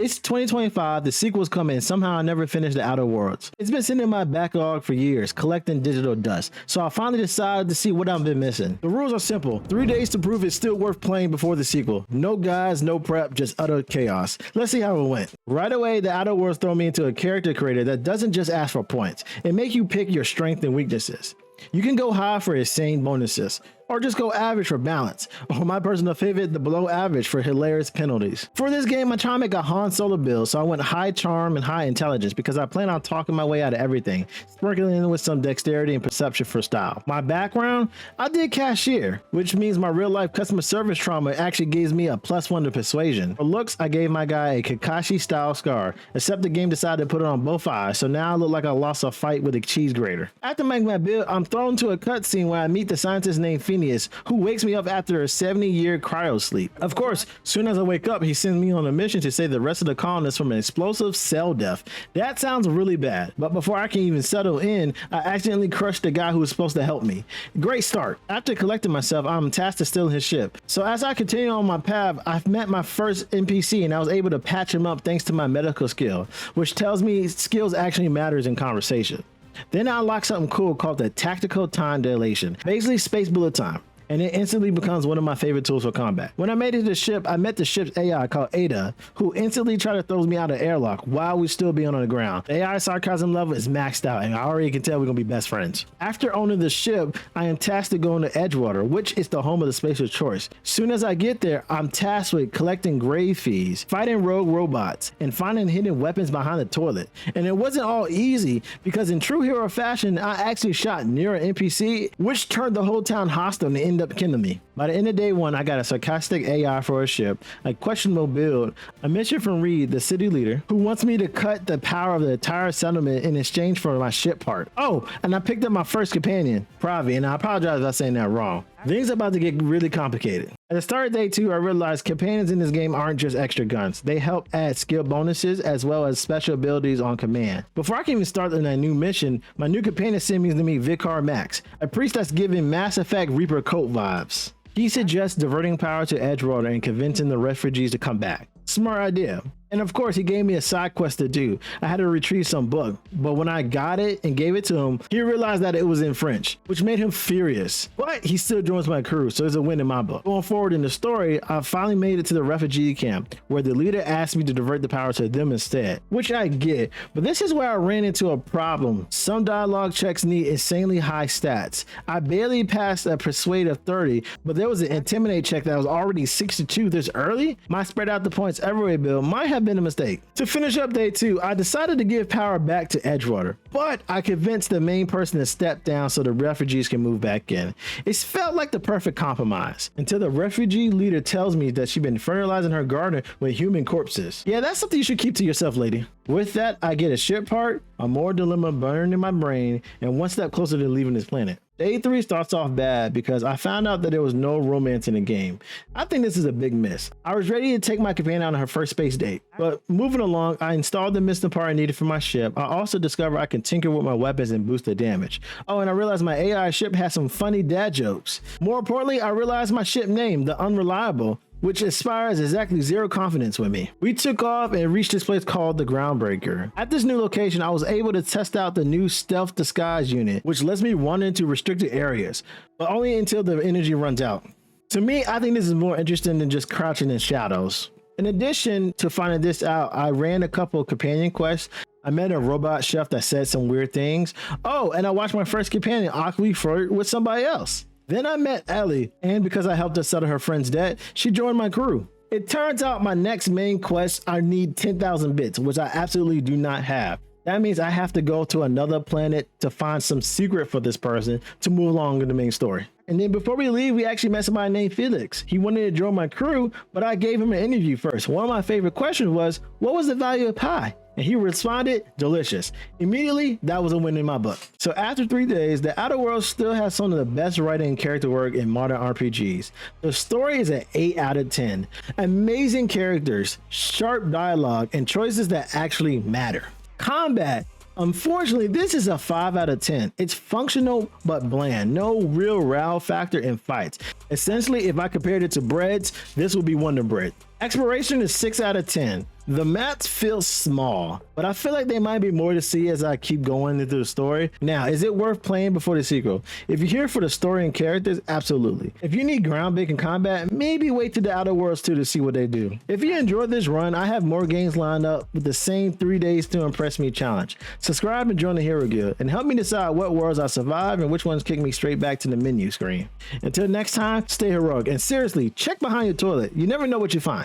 It's 2025, the sequel's coming, and somehow I never finished The Outer Worlds. It's been sitting in my backlog for years, collecting digital dust, so I finally decided to see what I've been missing. The rules are simple: 3 days to prove it's still worth playing before the sequel. No guides, no prep, just utter chaos. Let's see how it went. Right away, The Outer Worlds throw me into a character creator that doesn't just ask for points. It makes you pick your strengths and weaknesses. You can go high for insane bonuses, or just go average for balance, or my personal favorite, the below average for hilarious penalties. For this game, I try to make a Han Solo build, so I went high charm and high intelligence because I plan on talking my way out of everything, sprinkling in with some dexterity and perception for style. My background, I did cashier, which means my real life customer service trauma actually gives me a +1 to persuasion. For looks, I gave my guy a Kakashi style scar, except the game decided to put it on both eyes, so now I look like I lost a fight with a cheese grater. After making my build, I'm thrown to a cutscene where I meet the scientist named who wakes me up after a 70-year cryo sleep. Of course, soon as I wake up, he sends me on a mission to save the rest of the colonists from an explosive cell death. That sounds really bad, but before I can even settle in, I accidentally crushed the guy who was supposed to help me. Great start. After collecting myself, I'm tasked to steal his ship. So as I continue on my path, I've met my first NPC and I was able to patch him up thanks to my medical skill, which tells me skills actually matters in conversation. Then I unlock something cool called the tactical time dilation, basically space bullet time, and it instantly becomes one of my favorite tools for combat. When I made it to the ship, I met the ship's AI called Ada, who instantly tried to throw me out of airlock while we still being on the ground. The AI sarcasm level is maxed out, and I already can tell we're gonna be best friends. After owning the ship, I am tasked to go into Edgewater, which is the home of the space of choice. Soon as I get there, I'm tasked with collecting grave fees, fighting rogue robots, and finding hidden weapons behind the toilet. And it wasn't all easy, because in true hero fashion, I actually shot near an NPC, which turned the whole town hostile and ended up killing me. By the end of day 1, I got a sarcastic AI for a ship, a questionable build, a mission from Reed, the city leader, who wants me to cut the power of the entire settlement in exchange for my ship part. Oh, and I picked up my first companion, Pravi, and I apologize if I'm saying that wrong. Things are about to get really complicated. At the start of day 2, I realized companions in this game aren't just extra guns. They help add skill bonuses as well as special abilities on command. Before I can even start on that new mission, my new companion sent me to meet Vicar Max, a priest that's giving Mass Effect Reaper Coat vibes. He suggests diverting power to Edgewater and convincing the refugees to come back. Smart idea. And of course, he gave me a side quest to do. I had to retrieve some book, but when I got it and gave it to him, he realized that it was in French, which made him furious. But he still joins my crew, so it's a win in my book. Going forward in the story, I finally made it to the refugee camp, where the leader asked me to divert the power to them instead, which I get, but this is where I ran into a problem. Some dialogue checks need insanely high stats. I barely passed a persuade of 30, but there was an intimidate check that was already 62 this early. My spread out the points everywhere build might have been a mistake. To finish up day 2, I decided to give power back to Edgewater, but I convinced the main person to step down so the refugees can move back in. It felt like the perfect compromise until the refugee leader tells me that she's been fertilizing her garden with human corpses. Yeah, that's something you should keep to yourself, lady. With that, I get a ship part, a more dilemma burned in my brain, and one step closer to leaving this planet. Day 3 starts off bad because I found out that there was no romance in the game. I think this is a big miss. I was ready to take my companion on her first space date, but moving along, I installed the missing part I needed for my ship. I also discovered I can tinker with my weapons and boost the damage. Oh, and I realized my AI ship has some funny dad jokes. More importantly, I realized my ship name, the Unreliable, which inspires exactly 0 confidence with me. We took off and reached this place called the Groundbreaker. At this new location, I was able to test out the new stealth disguise unit, which lets me run into restricted areas, but only until the energy runs out. To me, I think this is more interesting than just crouching in shadows. In addition to finding this out, I ran a couple of companion quests. I met a robot chef that said some weird things. Oh, and I watched my first companion awkwardly flirt with somebody else. Then I met Ellie, and because I helped her settle her friend's debt, she joined my crew. It turns out my next main quest, I need 10,000 bits, which I absolutely do not have. That means I have to go to another planet to find some secret for this person to move along in the main story. And then before we leave, we actually met somebody named Felix. He wanted to join my crew, but I gave him an interview first. One of my favorite questions was, what was the value of pie? And he responded, delicious. Immediately, that was a win in my book. So after 3 days, The Outer Worlds still has some of the best writing and character work in modern RPGs. The story is an 8 out of 10. Amazing characters, sharp dialogue, and choices that actually matter. Combat. Unfortunately, this is a 5 out of 10. It's functional but bland. No real wow factor in fights. Essentially, if I compared it to breads, this would be Wonder Bread. Exploration is 6 out of 10. The maps feel small, but I feel like there might be more to see as I keep going into the story. Now, is it worth playing before the sequel? If you're here for the story and characters, absolutely. If you need groundbreaking combat, maybe wait till the Outer Worlds 2 to see what they do. If you enjoyed this run, I have more games lined up with the same 3 days to impress me challenge. Subscribe and join the Hero Guild, and help me decide what worlds I survive and which ones kick me straight back to the menu screen. Until next time, stay heroic, and seriously, check behind your toilet. You never know what you find.